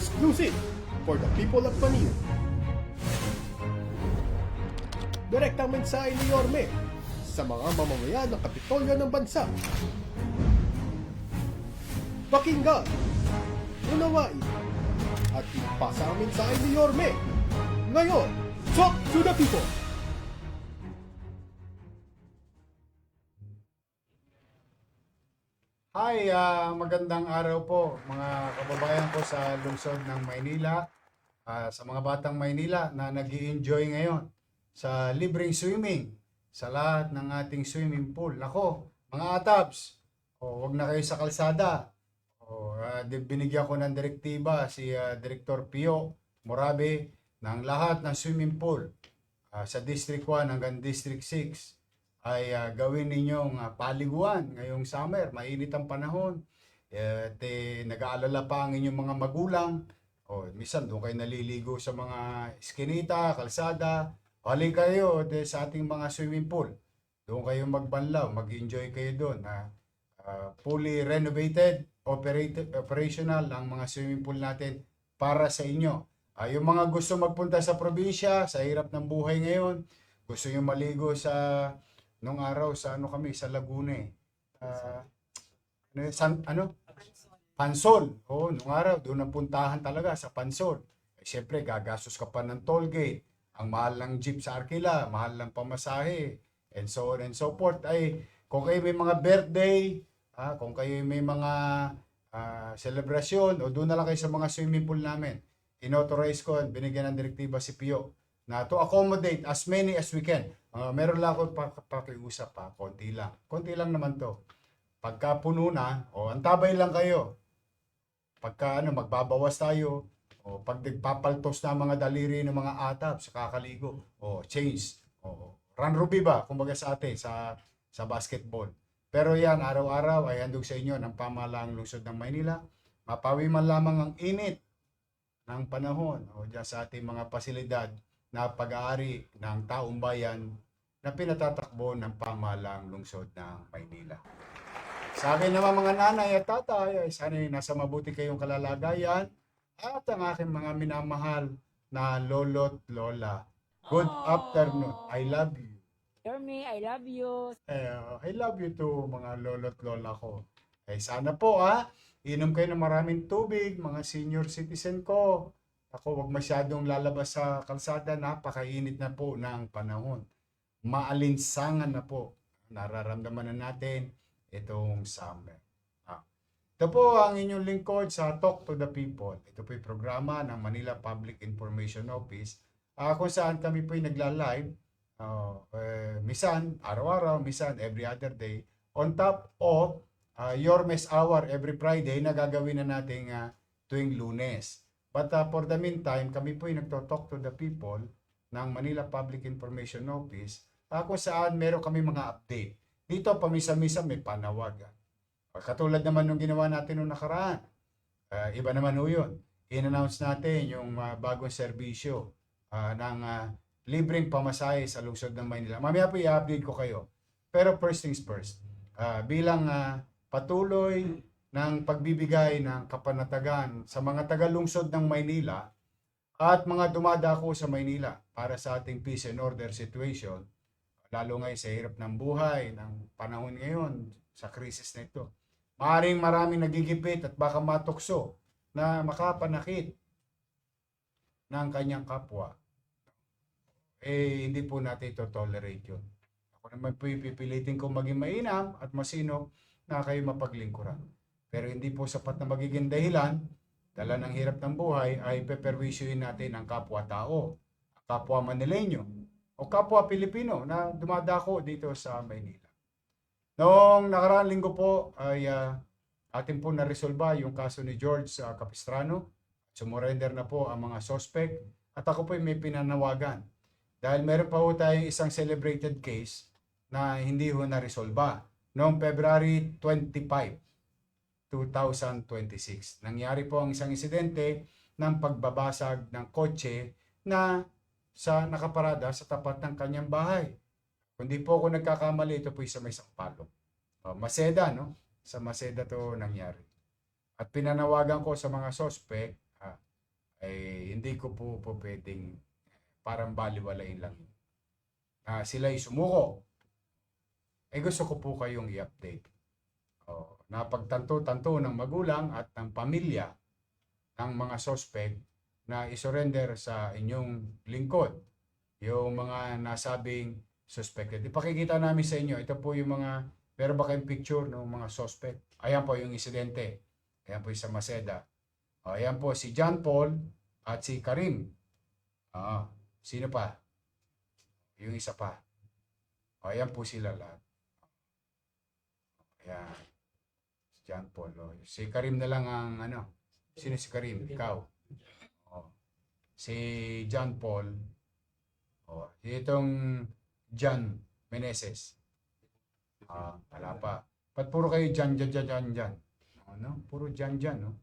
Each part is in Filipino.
Exclusive for the people of Manila. Direktang mensahe ni Yorme sa mga mamamayan ng Kapitolyo ng bansa. Pakinggan, unawain, at ipasa ang mensahe ni Yorme. Ngayon, talk to the people! Hi, magandang araw po mga kababayan ko sa lungsod ng Maynila, sa mga batang Maynila na nag-i-enjoy ngayon sa libreng swimming sa lahat ng ating swimming pool. Nako, mga atabs, wag na kayo sa kalsada. Binigyan ko ng direktiba si Director Pio Morabe ng lahat ng swimming pool sa District 1 hanggang District 6 ay gawin ninyong paliguan ngayong summer. Mainit ang panahon. Nag-aalala pa ang inyong mga magulang. Minsan doon kayo naliligo sa mga iskinita, kalsada. Halik kayo sa ating mga swimming pool. Doon kayo magbanlaw, mag-enjoy kayo doon. Fully renovated, operational ang mga swimming pool natin para sa inyo. Yung mga gusto magpunta sa probinsya, sa hirap ng buhay ngayon, gusto nyo maligo sa nung araw sa sa Laguna Pansol. Nung araw doon ang puntahan talaga sa Pansol. Siyempre gagastos ka pa ng toll gate, ang mahal ng jeep sa Arkila, mahal ng pamasahe, and so on and so forth. Kung kayo may mga birthday, kung kayo may mga selebrasyon, o doon na lang kayo sa mga swimming pool namin. Inauthorize ko, binigyan ng direktiba si Pio na to accommodate as many as we can. Meron lang ako pakiusap pa, konti lang. Konti lang naman to. Pagka puno na, antabay lang kayo. Pagka magbabawas tayo, pag nagpapaltos na mga daliri ng mga atap sa kakaligo, change. Run Ruby ba, kumbaga sa atin, sa basketball. Pero yan, araw-araw ay handog sa inyo ng pamahalaang lungsod ng Maynila. Mapawi man lamang ang init ng panahon dyan sa ating mga pasilidad na pag-aari ng taong bayan na pinatatakbo ng pamahalaang lungsod ng Maynila. Sa akin naman mga nanay at tatay, ay sana'y nasa mabuti kayong kalalagayan at ang aking mga minamahal na lolo't lola. Good afternoon. I love you. Yorme, I love you. I love you too, mga lolo't lola ko. Sana po inom kayo ng maraming tubig, mga senior citizen ko. Ako, wag masyadong lalabas sa kalsada, napakainit na po ng panahon. Maalinsangan na po, nararamdaman na natin itong summer. Ito po ang inyong lingkod sa Talk to the People. Ito po yung programa ng Manila Public Information Office kung saan kami po yung nagla-live misan araw-araw, misan every other day on top of Yormes Hour every Friday na gagawin na natin tuwing Lunes. But for the meantime, kami po yung nagto-talk to the people ng Manila Public Information Office kung saan meron kami mga update. Dito, pamisa-misa may panawagan. Katulad naman nung ginawa natin nung nakaraan. Iba naman ho yun. In-announce natin yung bagong serbisyo ng libreng pamasahe sa lungsod ng Maynila. Mamaya po i-update ko kayo. Pero first things first, bilang patuloy ng pagbibigay ng kapanatagan sa mga taga-lungsod ng Maynila at mga dumadako sa Maynila para sa ating peace and order situation, lalo ngayon sa hirap ng buhay, ng panahon ngayon, sa krisis na ito. Maraming nagigipit at baka matukso na makapanakit ng kanyang kapwa. Hindi po natin ito tolerate yun. Ako naman po ipipilitin kong maging mainam at masinop na kayo mapaglingkuran. Pero hindi po sapat na magiging dahilan, dala ng hirap ng buhay, ay peperwisyuhin natin ang kapwa-tao, kapwa Manileño, o kapwa Pilipino na dumadako dito sa Maynila. Noong nakaraang linggo po ay atin po na-resolba yung kaso ni George Capistrano. Sumurrender na po ang mga suspect at ako po may pinanawagan. Dahil meron pa po tayong isang celebrated case na hindi ho na-resolba noong February 25. 2026. Nangyari po ang isang insidente ng pagbabasag ng kotse na nakaparada sa tapat ng kanyang bahay. Kung di po ako nagkakamali, ito po sa may Sampaloc. Maseda, no? Sa Maseda to nangyari. At pinanawagan ko sa mga suspect ay hindi ko po pwedeng parang baliwalain lang. Sila ay sumuko. Gusto ko po kayong i-update. Napagtanto-tanto ng magulang at ng pamilya ng mga suspect na isurrender sa inyong lingkod yung mga nasabing suspected. Ipakikita namin sa inyo, ito po yung mga, meron ba kayong picture ng mga suspect? Ayan po yung insidente. Ayan po yung sa Maceda. Ayan po si John Paul at si Karim. Sino pa? Yung isa pa. Ayan po sila lahat. Ayan. Si John Paul. Si Karim na lang ang ano. Sino si Karim? Ikaw. Si John Paul. Itong John Meneses. Wala pa. Ba't puro kayo John? Puro John, no?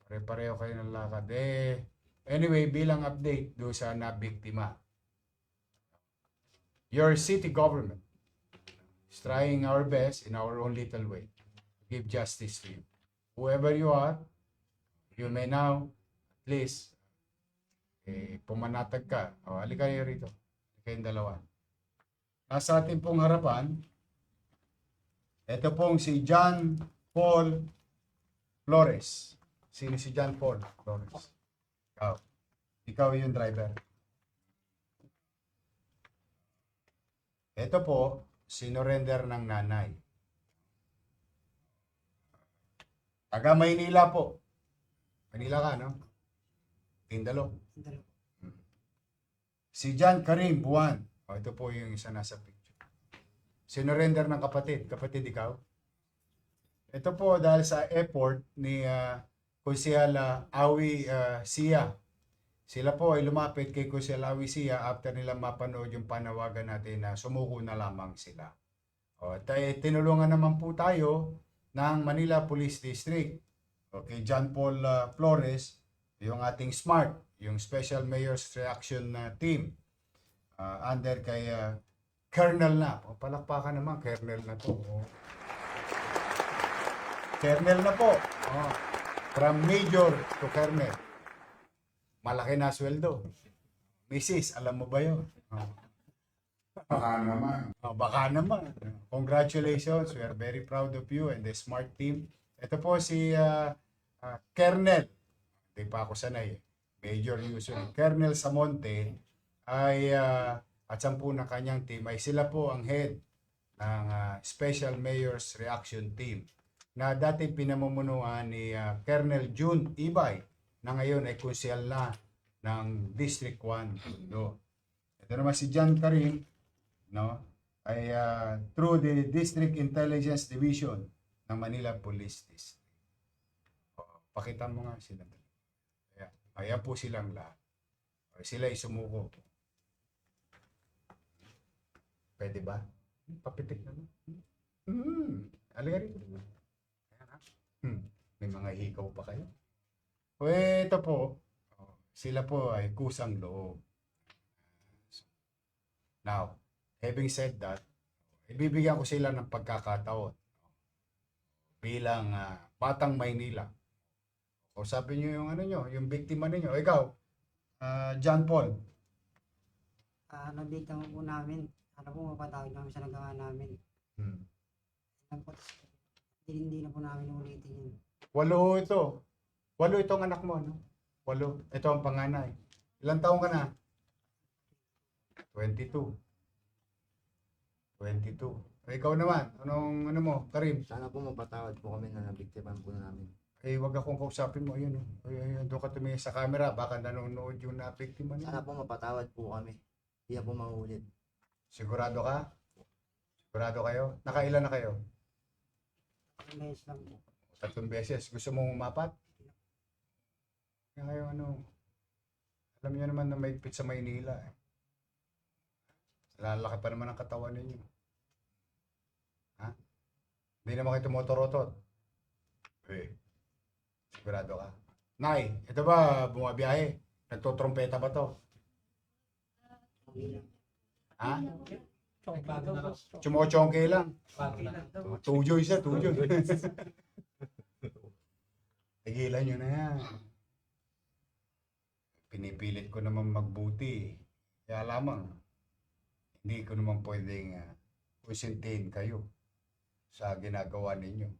Pare-pareho kayo ng lakad. Anyway, bilang update do sa nabiktima. Your city government is trying our best in our own little way to give justice to you. Whoever you are, you may now, at least, pumanatag ka. Halika kayo rito. Kayong dalawa. Nasa ating pong harapan, ito pong si John Paul Flores. Sino si John Paul Flores? Ikaw yung driver. Ito po, sinurrender ng nanay. Taga Maynila po. Manila ka, no? Tindalo. Si John Karim Buwan. Ito po yung isa nasa picture. Sinurrender ng kapatid. Kapatid, ikaw? Ito po dahil sa effort ni Konsehal Awi Sia. Sila po ay lumapit kay Konsehal Awi Sia after nila mapanood yung panawagan natin na sumuko na lamang sila. Tinulungan naman po tayo ng Manila Police District. Okay, John Paul Flores, yung ating SMART, yung Special Mayor's Reaction Team, under kay Colonel na. Palakpakan naman, Colonel na to. Colonel na po. From Major to Colonel. Malaki na sweldo. Mrs., alam mo ba yun? Baka naman. Baka naman. Congratulations. We are very proud of you and the SMART team. Ito po si Colonel. Hindi pa ako sanay. Major usually. Colonel Samonte ay at 10 na kanyang team ay sila po ang head ng Special Mayor's Reaction Team na dati pinamumunuan ni Colonel June Ibay na ngayon ay konsehal na ng District 1. Ito naman si John Karim, no? Ay through the District Intelligence Division ng Manila Police District. Pakita mo nga sila. Ayan po silang lahat. Sila ay sumuko. Pwede ba? Papitik na. Halika rin. May mga hikaw pa kayo. Ito po, sila po ay kusang loob. Now, having said that, ibibigyan ko sila ng pagkakataon bilang Batang Maynila. O sabi nyo yung yung biktima ninyo. Ikaw, John Paul. Nabiktima po namin. Sana po mapatawid namin sa nagawa namin. Hindi na po namin ulitin yun. 8 ito. 8 itong anak mo, no? 8. Ito ang panganay. Ilang taong ka na? 22. Ikaw naman, ano mo, Karim? Sana po mapatawad po kami na nabiktiman po namin. Wag akong kausapin mo, yun. Doon ka tumingin sa camera, baka nanonood yung na-biktima niya. Sana po mapatawad po kami. Hindi na po maulit. Sigurado ka? Sigurado kayo? Nakailan na kayo? Ang beses lang po. 3 beses. Gusto mong umapat? Kaya alam niyo naman na may sa Maynila. Lalaki pa naman ang katawan ninyo. Hindi naman kayo tumotorotot. Sigurado ka? Nay, ito ba bumabiyahe? Nagtotrompeta ba to? Chumochongke lang. Tujoy siya, tujoy. Tigilan nyo na yan. pinipilit ko naman magbuti. Kaya lamang, hindi ko naman pwedeng kusintihin kayo sa ginagawa ninyo.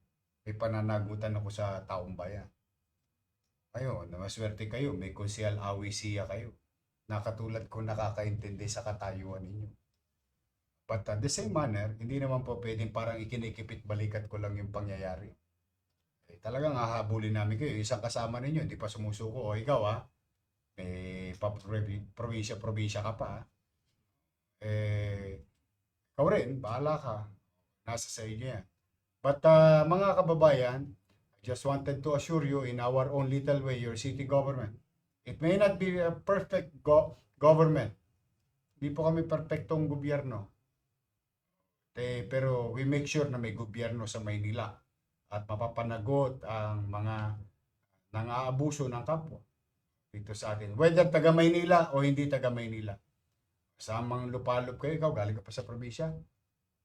May pananagutan ako sa taong bayan. Ngayon, maswerte kayo, may konsyal awisiya kayo. Nakatulad ko nakakaintindi sa katayuan ninyo. But at the same manner, hindi naman po pwedeng parang ikinikipit balikat ko lang yung pangyayari. Talagang hahabulin namin kayo. Isang kasama ninyo, hindi pa sumusuko. O ikaw may probinsya ka pa. Ikaw rin, bahala ka. Nasa sa inyo yan. But mga kababayan, I just wanted to assure you in our own little way, your city government, it may not be a perfect government. Hindi po kami perfectong gobyerno. Pero we make sure na may gobyerno sa Maynila at mapapanagot ang mga nang-aabuso ng kapwa dito sa atin. Whether taga Maynila o hindi taga Maynila. Samang lupalop kayo, ikaw galing ka pa sa probinsya.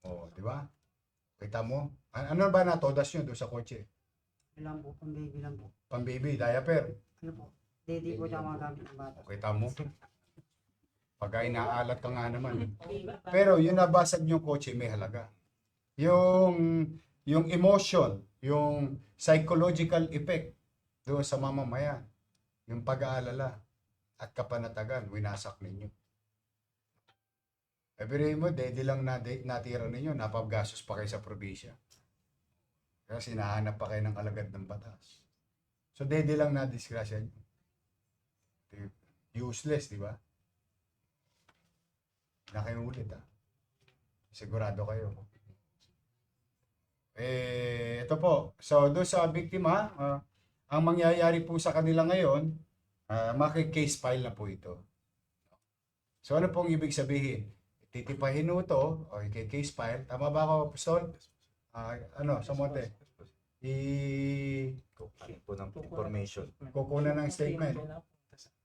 O, di ba? Kita mo? Ano ba natodas nyo doon sa kotse? Ilang po, pang-baby lang po. Pang-baby, diaper. Ano po? Daddy po tsaka mga gamit ng bata. Kita mo? Pagka inaalat ka nga naman. Pero yung nabasag yung kotse may halaga. Yung emotion, yung psychological effect doon sa mamamayan, yung pag-aalala at kapanatagan, winasak ninyo. Every mo, dede lang natira ninyo, napabgasos pa kayo sa probinsya. Kasi hinahanap pa kayo ng alagad ng batas. So, dede lang na-disgrasya nyo. Useless, di ba? Na kayo ulit sigurado kayo. Ito po. So, doon sa biktima, ang mangyayari po sa kanila ngayon, maki-case file na po ito. So, ano pong ibig sabihin? Titipahin mo ito, o i-case file. Tama ba ako, Pistol? Sa monte? Ano po ng information. Kukunan ng statement.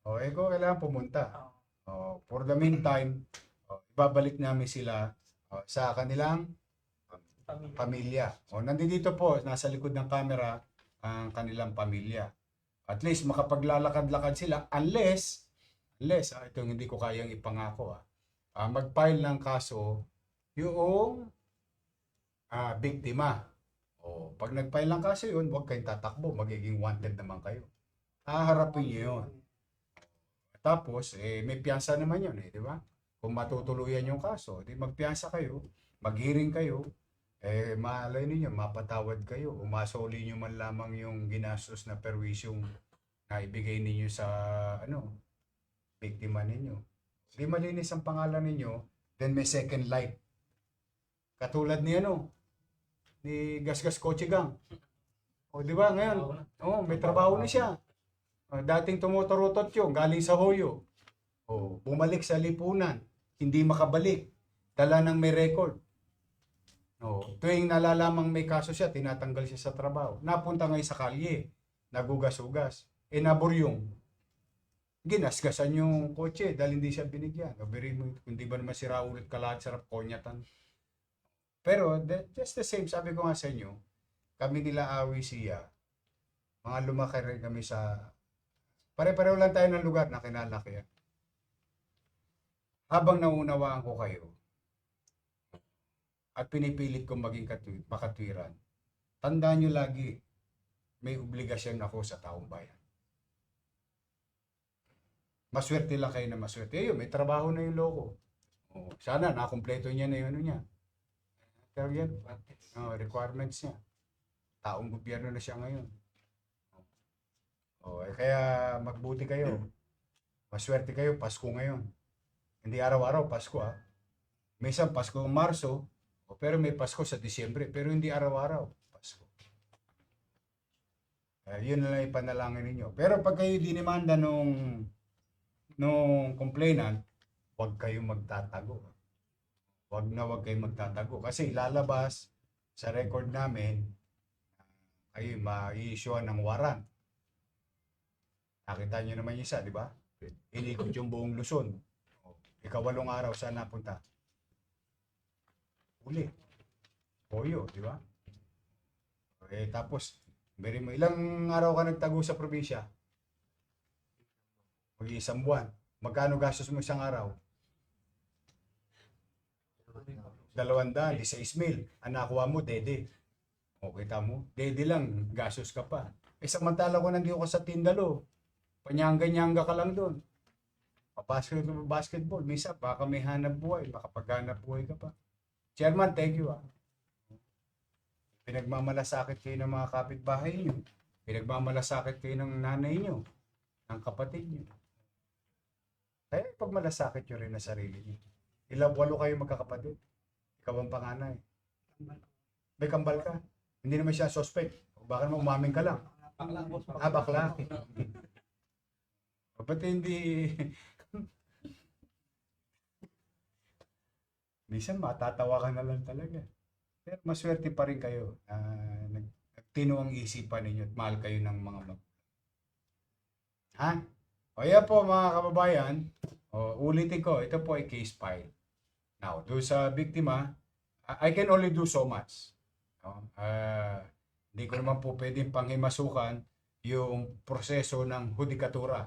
O, ko kailangan pumunta. For the meantime, ibabalik namin sila sa kanilang pamilya. Nandito po, nasa likod ng camera, ang kanilang pamilya. At least makapaglalakad-lakad sila unless ito hindi ko kayang ipangako mag-file ng kaso yung biktima. Pag nag-file ng kaso yun, huwag kayong tatakbo, magiging wanted naman kayo. Haharapin nyo yun. Tapos, may piyansa naman yun, di ba? Kung matutuluyan yung kaso, di magpiyansa kayo, mag-hearing kayo, malay ninyo, mapatawad kayo, o masoli nyo man lamang yung ginastos na perwisyong na ibigay ninyo sa, biktima ninyo. Di malinis ang pangalan ninyo, then may second life. Katulad ni ni Gasgas Kotse Gang. Di ba ngayon? May trabaho na siya. Dating tumuturutot yung galing sa Hoyo. Bumalik sa lipunan, hindi makabalik. Dala ng may record. Tuwing nalalamang may kaso siya, tinatanggal siya sa trabaho. Napunta ngayon sa kalye, nagugas-ugas. Naburyong. Ginasgasan yung kotse dahil hindi siya binigyan. Hindi ba naman sira ulit kalat, sarap konyatan. Pero, just the same, sabi ko nga sa inyo, kami nila awisiya, mga lumaki rin kami sa, pare-pareho lang tayo ng lugar na kinalakihan. Habang naunawaan ko kayo, at pinipilit kong maging makatwiran, tandaan nyo lagi, may obligasyon ako sa taong bayan. Maswerte lang kayo na maswerte. May trabaho na yung loko. Sana nakumpleto niya na yung niya. Pero yan, requirements niya. Taong gobyerno na siya ngayon. Kaya magbuti kayo. Maswerte kayo, Pasko ngayon. Hindi araw-araw Pasko Minsan Pasko Marso, pero may Pasko sa Disyembre, pero hindi araw-araw Pasko. Yun na lang ipanalangin ninyo. Pero pag kayo dinimanda nung complainant, huwag kayong magtatago. Huwag kayong magtatago. Kasi lalabas sa record namin, kayo ma-i-issuean ng warrant. Nakita nyo naman yung isa, di ba? Inikot yung buong Luzon. Ika-8 araw, saan napunta? Uli. Hoyo, di ba? Tapos, ilang araw ka nagtago sa probinsya? Mag-iisang buwan. Magkano gastos mo isang araw? 200, 16,000. Ang nakuha mo, dede. O, kita mo? Dede lang, gastos ka pa. Eh, samantala ko nandito ko sa Tindalo. Panyanga-nyanga ka lang doon. Papasok ka basketball. Misa, baka may hanap buhay. Baka paghanap buhay ka pa. Chairman, thank you. Pinagmamalasakit kayo ng mga kapitbahay nyo. Pinagmamalasakit kayo ng nanay nyo. Ng kapatid nyo. Kaya pagmalasakit nyo rin na sarili nyo. Walo kayo magkakapatid. Ikaw ang panganay. May kambal ka. Hindi naman siya suspect. Baka naman umaming ka lang. Bakla. Ba't hindi... Minsan matatawa ka na lang talaga. Pero maswerte pa rin kayo. Nagtino ang isipan ninyo at mahal kayo ng mga Ha? O yan po mga kababayan. Ulitin ko, ito po ay case file. Now, doon sa biktima, I can only do so much. Hindi ko naman po pwedeng panghimasukan yung proseso ng hudikatura.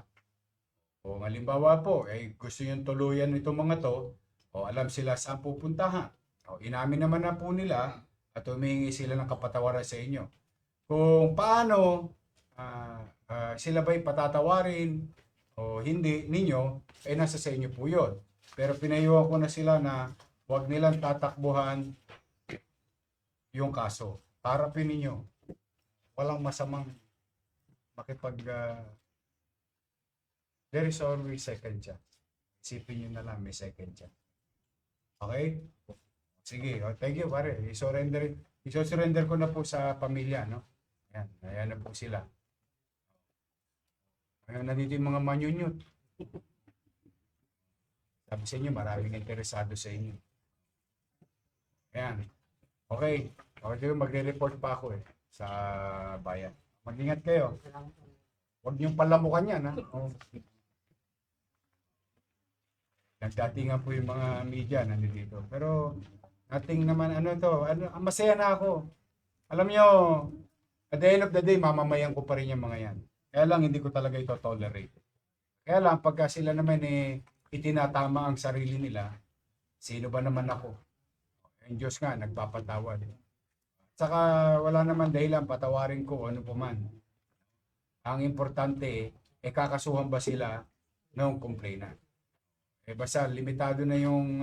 O halimbawa po, gusto nyo tuluyan itong mga to, alam sila saan pupuntahan. Inamin naman na po nila at humingi sila ng kapatawaran sa inyo. Kung paano sila ba'y patatawarin o hindi ninyo, nasa sa inyo po yun. Pero pinayuhan ko na sila na huwag nilang tatakbuhan yung kaso. Harapin ninyo. Walang masamang there is always second chance. Isipin nyo na lang may second chance. Okay? Sige, thank you pare. I-surrender ko na po sa pamilya, no? Ayan na po sila. Ngayon nandito yung mga manyunyot. Sabi sa inyo, maraming interesado sa inyo. Ayan. Okay. Okay, magre-report pa ako sa bayan. Mag-ingat kayo. Huwag niyong palamukan yan, ha? Nagdatingan po yung mga media nandito. Pero, nating naman, masaya na ako. Alam niyo, at the end of the day, mamamayan ko pa rin yung mga yan. Kaya lang, hindi ko talaga ito tolerate. Kaya lang, pagka sila naman itinatama ang sarili nila, sino ba naman ako? Ang Diyos nga, nagpapatawad. Saka, wala naman dahilan patawarin ko ano pa man. Ang importante, kakasuhan ba sila ng complainant? Basta limitado na yung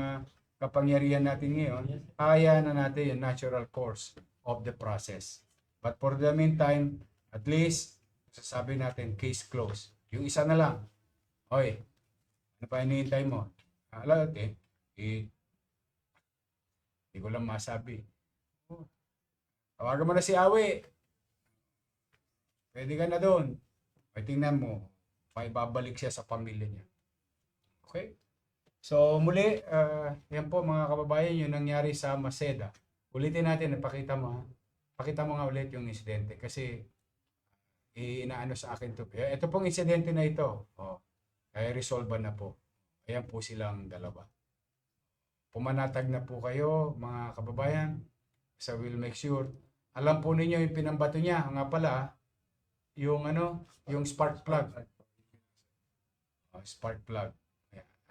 kapangyarihan natin ngayon, kaya na natin yung natural course of the process. But for the meantime, at least, sasabi natin, case closed. Yung isa na lang, oy, ano pa hinihintay mo? Alam natin, hindi ko lang masabi. Tawagan mo na si Awi. Pwede ka na doon. Ay, tingnan mo, may babalik siya sa pamilya niya. Okay? So, muli, yan po mga kababayan, yung nangyari sa Maceda. Ulitin natin, napakita mo ha. Pakita mo nga ulit yung insidente kasi inaano sa akin to. Ito pong insidente na ito. Kaya resolve na po. Ayan po silang dalawa. Pumanatag na po kayo mga kababayan. So we'll make sure. Alam po ninyo yung pinambato niya. Nga pala, yung yung spark plug. Spark plug.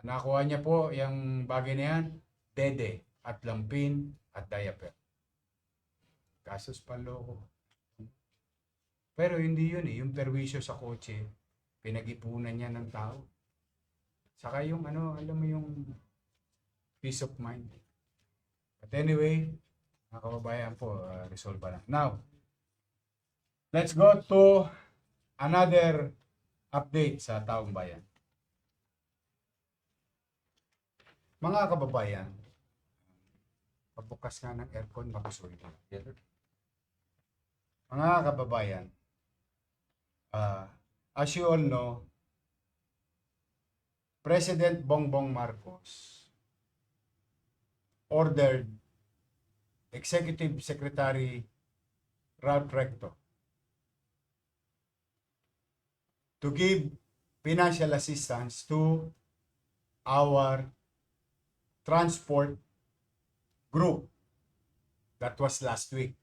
Nakuha niya po yung bagay na yan, dede at lampin at diaper. Kasos panloko. Pero hindi yun yung perwisyo sa kotse, pinag-ipunan niya ng tao. Saka yung alam mo yung peace of mind. But anyway, mga kababayan po, resolve na. Now, let's go to another update sa taong bayan. Mga kababayan, pagbukas nga ng aircon, makusulit. Mga kababayan, as you all know, President Bongbong Marcos ordered Executive Secretary Ralph Recto to give financial assistance to our transport group. That was last week.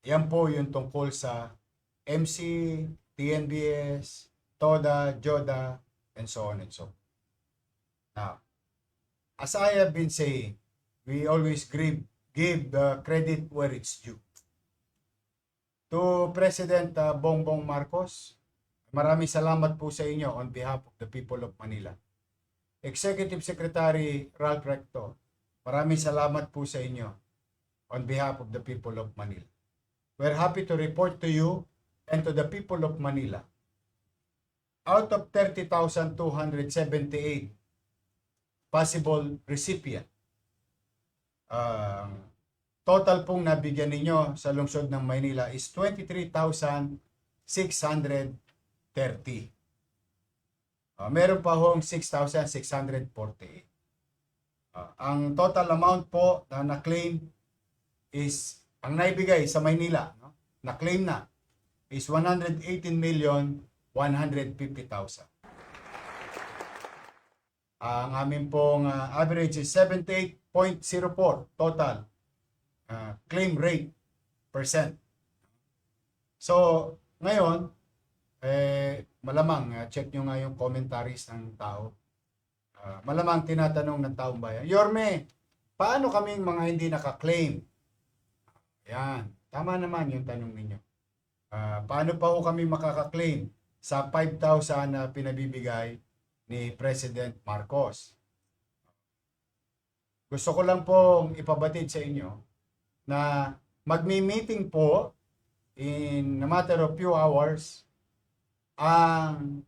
Yan po yung tungkol sa MC, TNBS, TODA, JODA, and so on and so forth. Now, as I have been saying, we always give the credit where it's due. To President Bongbong Marcos, maraming salamat po sa inyo on behalf of the people of Manila. Executive Secretary Ralph Recto, maraming salamat po sa inyo on behalf of the people of Manila. We're happy to report to you and to the people of Manila, out of 30,278 possible recipient, total pong nabigyan ninyo sa lungsod ng Maynila is 23,630. Meron pa hong 6,648. Ang total amount po na na-claim is, ang naibigay sa Maynila, no, na-claim na, is 118,150,000. Ang amin pong average is 78.04 total claim rate percent. So, ngayon, malamang, check nyo nga yung commentaries ng tao. Malamang tinatanong ng taong bayan, Yorme, paano kaming mga hindi naka-claim? Yan, tama naman yung tanong ninyo. Paano pa ho kami makaka-claim sa 5,000 na pinabibigay ni President Marcos? Gusto ko lang pong ipabatid sa inyo na magmi-meeting po in a matter of few hours ang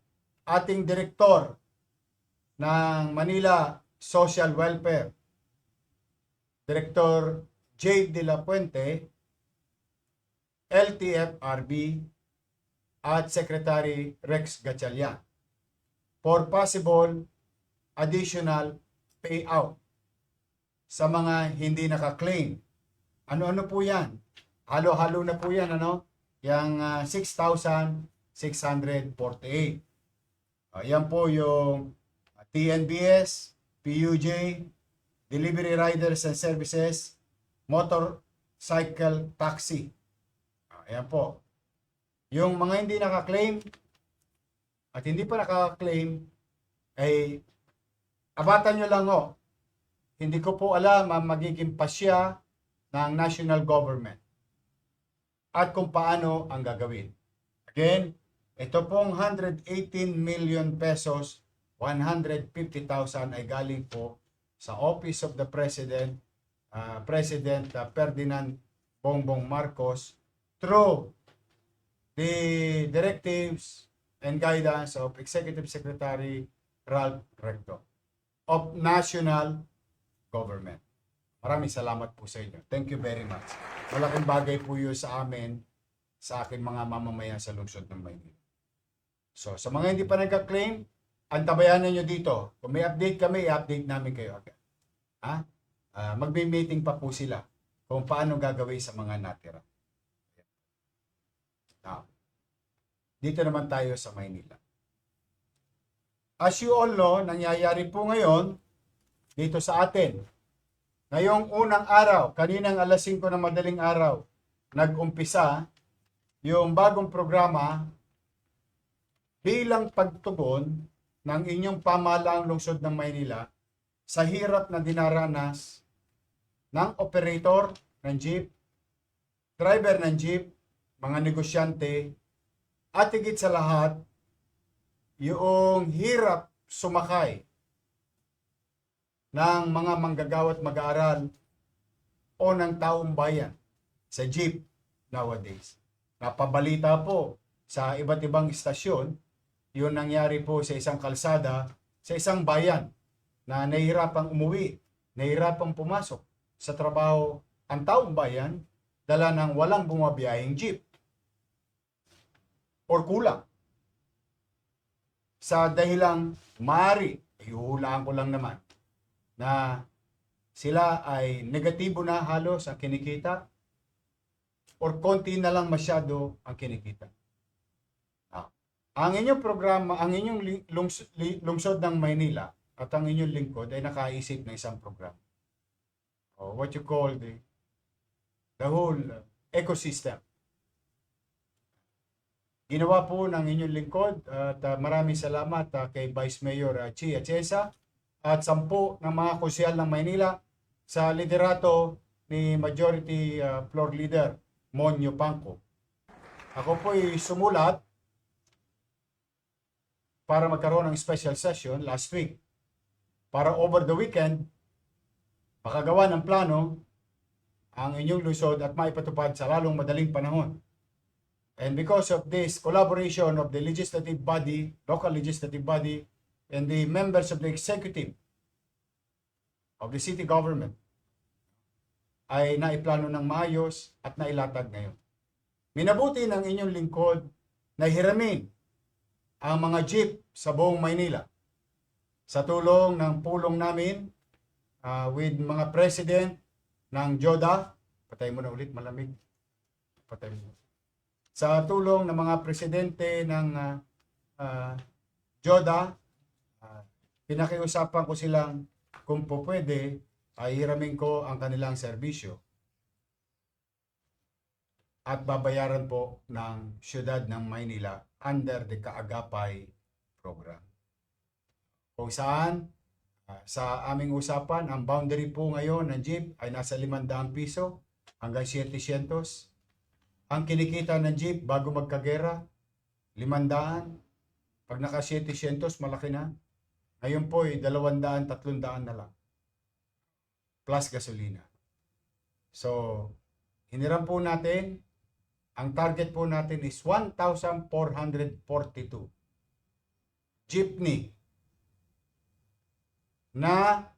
ating direktor ng Manila Social Welfare, Director Jade De La Puente, LTFRB, at Secretary Rex Gatchalian for possible additional payout sa mga hindi naka-claim. Ano-ano po yan? Halo-halo na po yan, ano? Yang 6,648. Yan po yung TNBS, PUJ, Delivery Riders and Services, Motorcycle Taxi. Ayan po. Yung mga hindi naka-claim at hindi pa naka-claim, ay abatan nyo lang ho. Hindi ko po alam ang magiging pasya ng national government at kung paano ang gagawin. Again, ito pong 118 million pesos, 150,000 ay galing po sa Office of the President, President Ferdinand Bongbong Marcos, through the directives and guidance of Executive Secretary Ralph Recto of National Government. Maraming salamat po sa inyo. Thank you very much. Malaking bagay po yun sa amin, sa akin mga mamamayan sa lungsod ng Maynila. So, sa mga hindi pa nagka-claim, antabayanan nyo dito. Kung may update kami, i-update namin kayo agad. Magbe-meeting pa po sila kung paano gagawin sa mga natira. Now, dito naman tayo sa Maynila. As you all know, nangyayari po ngayon dito sa atin. Ngayong unang araw, kaninang alas 5 ng madaling araw, nag-umpisa yung bagong programa bilang pagtugon ng inyong pamahalaang lungsod ng Maynila sa hirap na dinaranas ng operator ng jeep, driver ng jeep, mga negosyante, at higit sa lahat, yung hirap sumakay ng mga manggagawa at mag-aaral o ng taong bayan sa jeep nowadays. Napabalita po sa iba't ibang istasyon, yun nangyari po sa isang kalsada, sa isang bayan na nahihirapang umuwi, nahihirapang pumasok sa trabaho ang taong bayan, dala ng walang bumabiyahing jeep or kulang. Sa dahilang maaari, ihuhulaan ko lang naman, na sila ay negatibo na halos ang kinikita or konti na lang masyado ang kinikita. Ang inyong programa, ang inyong lungsod ng Maynila at ang inyong lingkod ay nakaisip ng isang programa. What you call the whole ecosystem. ginawa po ng inyong lingkod at maraming salamat kay Vice Mayor Chi Atienza at 10 ng mga konsyal ng Maynila sa liderato ni Majority Floor Leader Monyo Pangco. Ako po'y sumulat para magkaroon ng special session last week para over the weekend makagawa ng plano ang inyong lungsod at maipatupad sa lalong madaling panahon. And because of this collaboration of the legislative body, local legislative body, and the members of the executive of the city government, ay naiplano ng maayos at nailatag ngayon. Minabuti ng inyong lingkod na hiramin ang mga jeep sa buong Maynila sa tulong ng pulong namin with mga president ng JODA. Patay mo na ulit, malamig. Patay mo. Sa tulong ng mga presidente ng JODA, pinakiusapan ko silang kung po pwede ay hiramin ko ang kanilang serbisyo at babayaran po ng siyudad ng Maynila under the Kaagapay program. Kung saan, sa aming usapan, ang boundary po ngayon ng jeep ay nasa 500 piso hanggang 700. Ang kinikita ng jeep bago magkagera, 500. Pag naka 700, malaki na. Ngayon po ay 200, 300 na lang. Plus gasolina. So, hiniram po natin, ang target po natin is 1,442 jeepney na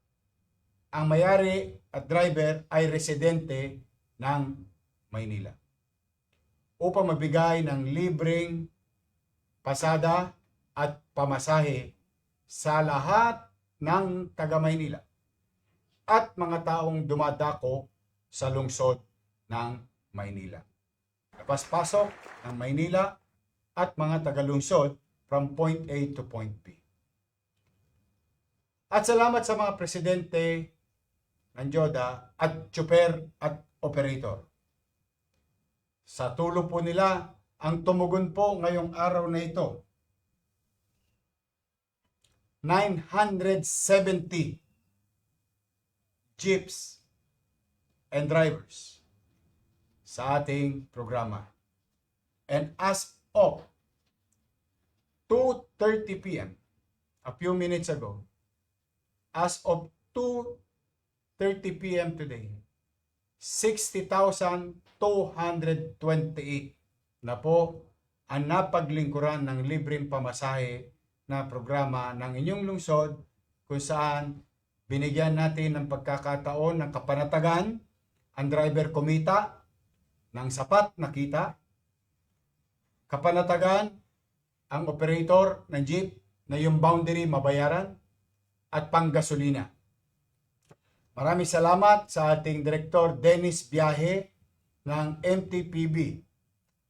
ang mayari at driver ay residente ng Maynila upang magbigay ng libreng pasada at pamasahe sa lahat ng taga Maynila at mga taong dumadako sa lungsod ng Maynila. Lapas-pasok ng Maynila at mga taga-lungsod from point A to point B. At salamat sa mga presidente ng JODA at tsuper at operator. Sa tulong po nila, ang tumugon po ngayong araw na ito, 970 jeeps and drivers sa ating programa. And as of 2:30 p.m., a few minutes ago, as of 2:30 p.m. today, 60,228 na po ang napaglingkuran ng libreng pamasahe na programa ng inyong lungsod kung saan binigyan natin ng pagkakataon ng kapanatagan ang driver kumita ng sapat na kita, kapanatagan ang operator ng jeep na yung boundary mabayaran at panggasolina. Maraming salamat sa ating Director Dennis Biahe ng MTPB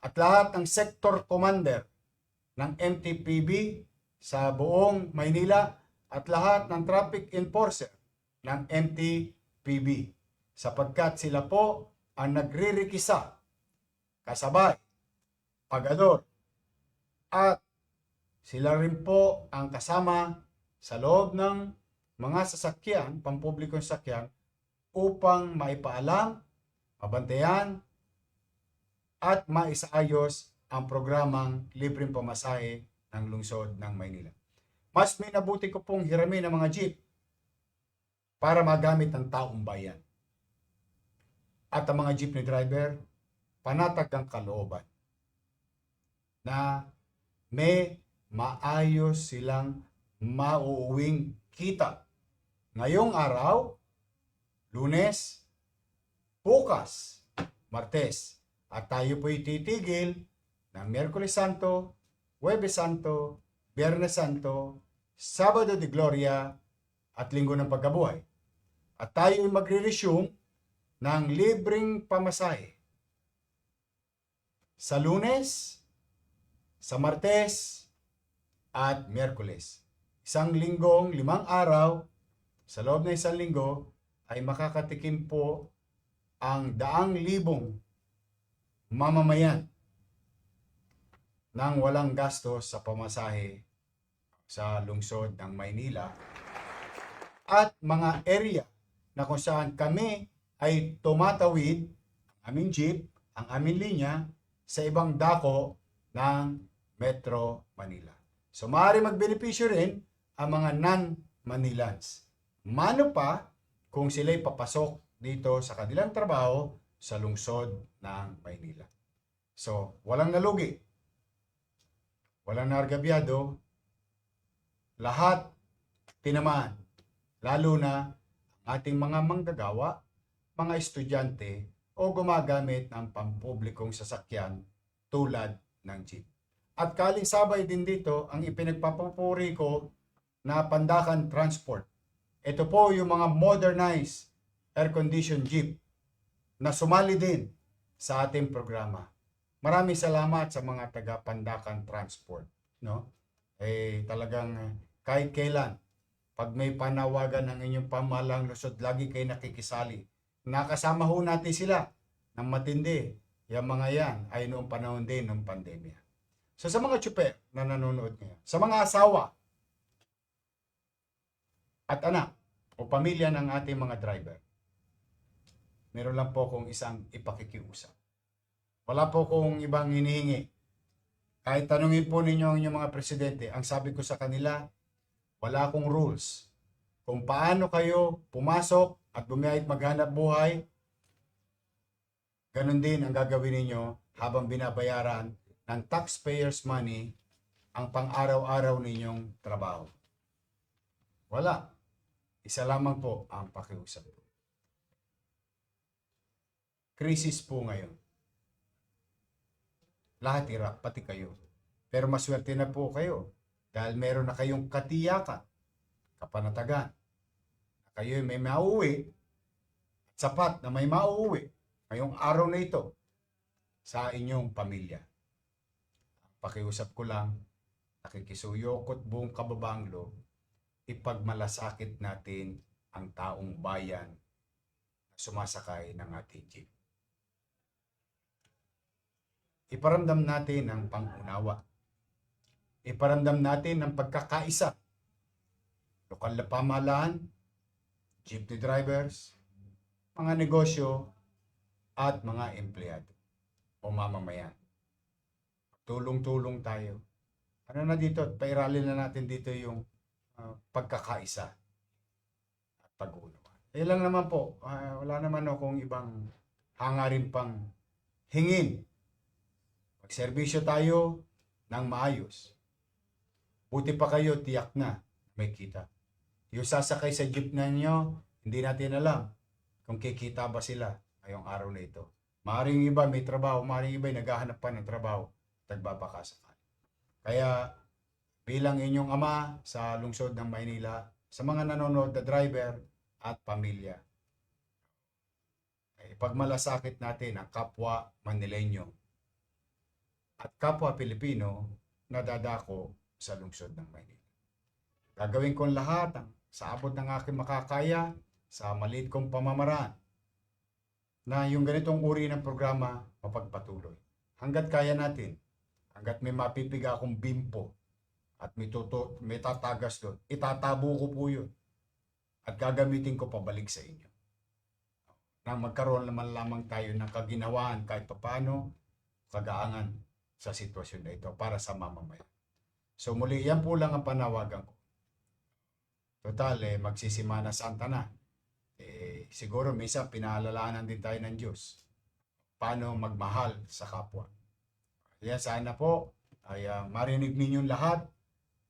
at lahat ng sector commander ng MTPB sa buong Maynila at lahat ng traffic enforcer ng MTPB sapagkat sila po ang nagririkisa, kasabay, pagador, at sila rin po ang kasama sa loob ng mga sasakyan, pampublikong sasakyan, upang maipaalam, mabantayan, at maisaayos ang programang libreng pamasahe ng lungsod ng Maynila. Mas minabuti ko pong hiramin ang mga jeep para magamit ng taong bayan. At ang mga jeepney driver, panatag ang kalooban na may maayos silang mauuwing kita. Ngayong araw, Lunes, bukas, Martes, at tayo po'y titigil ng Miyerkules Santo, Huwebes Santo, Biyernes Santo, Sabado de Gloria, at Linggo ng Pagkabuhay. At tayo ay magre-resume ng libreng pamasahe sa Lunes, sa Martes, at Miyerkules. Isang linggong, 5 araw, sa loob ng isang linggo, ay makakatikim po ang 100,000 mamamayan ng walang gastos sa pamasahe sa lungsod ng Maynila at mga area na kung saan kami ay tumatawid, ang aming jeep, ang aming linya, sa ibang dako ng Metro Manila. So, maaari magbenepisyo rin ang mga non-Manilans. Mano pa kung sila'y papasok dito sa kanilang trabaho sa lungsod ng Maynila. So, walang nalugi, walang nargabyado, lahat tinamaan, lalo na ating mga manggagawa, mga estudyante o gumagamit ng pampublikong sasakyan tulad ng jeep. At kalinsabay din dito ang ipinagpapupuri ko na Pandakan Transport. Ito po yung mga modernized air-conditioned jeep na sumali din sa ating programa. Maraming salamat sa mga taga Pandakan Transport, no? Talagang kahit kailan pag may panawagan ng inyong pamahalang lungsod, lagi kayo nakikisali. Nakasama ho natin sila ng matindi. Yung mga yan ay noong panahon din ng pandemya. So sa mga tsuper na nanonood ngayon, sa mga asawa at anak o pamilya ng ating mga driver, meron lang po kong isang ipakikiusap. Wala po kong ibang hinihingi. Kahit tanungin po ninyo ang inyong mga presidente, ang sabi ko sa kanila, wala akong rules. Kung paano kayo pumasok at bumiyahit maghanap buhay, ganun din ang gagawin ninyo habang binabayaran ng taxpayers' money ang pang-araw-araw ninyong trabaho. Wala. Isa lamang po ang pakiusap. Krisis po ngayon. Lahat hirap, pati kayo. Pero maswerte na po kayo dahil meron na kayong katiyakan, kapanatagan, na kayo may mauuwi, at sapat na may mauuwi ngayong araw na ito sa inyong pamilya. Pakiusap ko lang, nakikisuyokot buong kababaang loob, ipagmalasakit natin ang taong bayan na sumasakay ng ating jeep. Iparamdam natin ang pangunawa. Iparamdam natin ang pagkakaisa. Lokal na pamahalaan, jeepney drivers, mga negosyo, at mga empleyado o mamamayan. Tulong-tulong tayo. Ano na dito? Pairalin na natin dito yung pagkakaisa at pag-unawa. Lang naman po. Wala naman akong ibang hangarin pang hingin. Magserbisyo tayo ng maayos. Buti pa kayo, tiyak na may kita. Yung sasakay sa jeep na nyo, hindi natin alam kung kikita ba sila ngayong araw na ito. Maaaring iba may trabaho, maaaring iba naghahanap pa ng trabaho, nagbabakasakal. Kaya bilang inyong ama sa lungsod ng Maynila, sa mga nanonood na driver at pamilya, ipagmalasakit natin ang kapwa Manileño at kapwa Pilipino na dadako sa lungsod ng Maynila. Gagawin ko lahat sa abot ng aking makakaya sa maliit kong pamamaraan na yung ganitong uri ng programa mapagpatuloy. Hanggat kaya natin, hanggat may mapipiga akong bimpo at may tatagas doon, itatabo ko po yun at gagamitin ko pabalik sa inyo. Na magkaroon naman lamang tayo ng kaginawaan kahit paano kagaangan sa sitwasyon na ito para sa mamamayan. So muli, yan po lang ang panawagan ko. Total, magsisimana Santa na. Siguro minsan pinaalalahanan din tayo ng Diyos. Paano magmahal sa kapwa. Kaya sana po ay marinig ninyong lahat.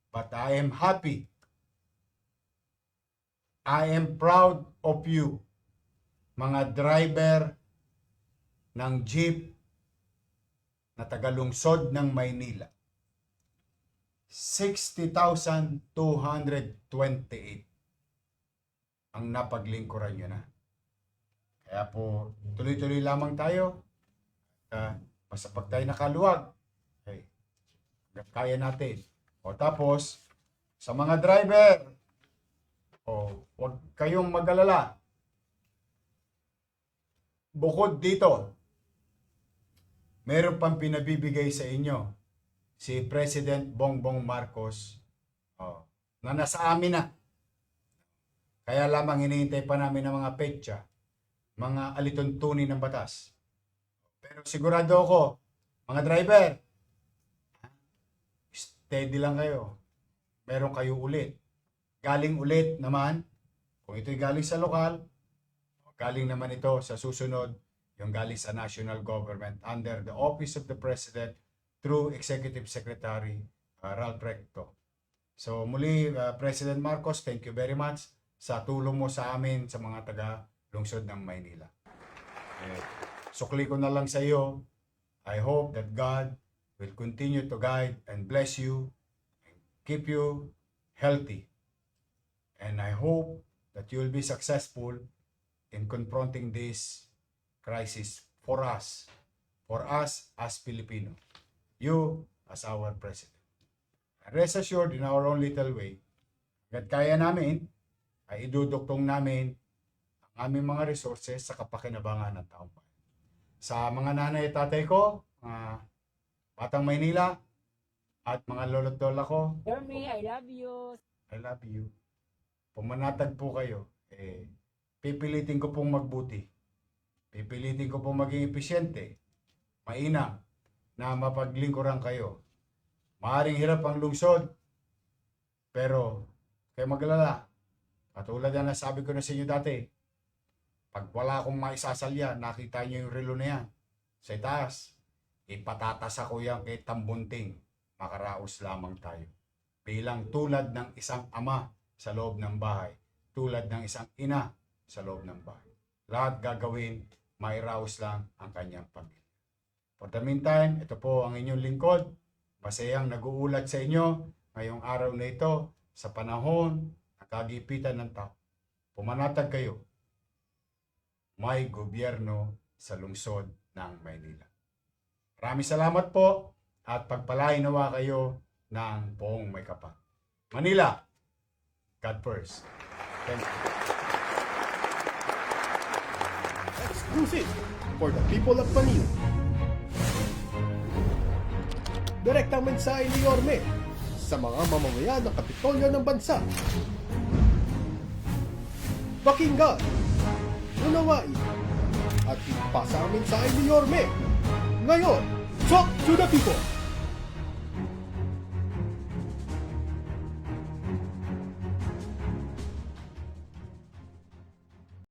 But I am happy. I am proud of you. Mga driver ng jeep na tagalungsod ng Maynila. 60,228 ang napaglingkuran nyo na. Kaya po, tuloy-tuloy lamang tayo. Basta pag tayo nakaluwag, kaya natin. O tapos, sa mga driver, huwag kayong mag-alala. Bukod dito, meron pang pinabibigay sa inyo si President Bongbong Marcos na nasa amin na. Kaya lamang hinihintay pa namin ng mga petsa, mga alituntunin ng batas. Pero sigurado ako, mga driver, steady lang kayo. Meron kayo ulit. Galing ulit naman, kung ito'y galing sa lokal, galing naman ito sa susunod, yung galing sa national government under the office of the President through Executive Secretary Ralph Recto. So muli, President Marcos, thank you very much sa tulong mo sa amin sa mga taga-lungsod ng Maynila. Sukli ko na lang sa iyo, I hope that God will continue to guide and bless you, and keep you healthy. And I hope that you will be successful in confronting this crisis for us as Filipino, you as our President. And rest assured, in our own little way, hanggat kaya namin, ay iduduktong namin ang aming mga resources sa kapakinabangan ng taong bayan. Sa mga nanay at tatay ko, mga batang Maynila, at mga lolo't lola ko, Jeremy, I love you. I love you. Pumanatag po kayo, pipilitin ko pong magbuti. Pipilitin ko pong maging epesyente, mainam, na mapaglingkuran kayo. Maaring hirap ang lungsod, pero kayo maglala. Katulad na nasabi ko na sa inyo dati, pag wala akong maisasalya, nakita niyo yung relo na yan sa itaas, ipatatas ako yan kay Tambunting, makaraos lamang tayo. Bilang tulad ng isang ama sa loob ng bahay, tulad ng isang ina sa loob ng bahay. Lahat gagawin, mairaos lang ang kanyang pamilya. For the meantime, ito po ang inyong lingkod, masayang nag-uulat sa inyo ngayong araw na ito sa panahon kagipitan ng tao. Pumanatag kayo. May gobyerno sa lungsod ng Maynila. Maraming salamat po at pagpalain nawa kayo ng poong may kapal. Manila, God first. Thank you. Exclusive for the people of Manila. Direktang mensahe ni Yorme sa mga mamamayan ng Kapitolyo ng bansa. Pakinggan, unawain, at ipasa ang mensahe ni Yorme. Ngayon, talk to the people!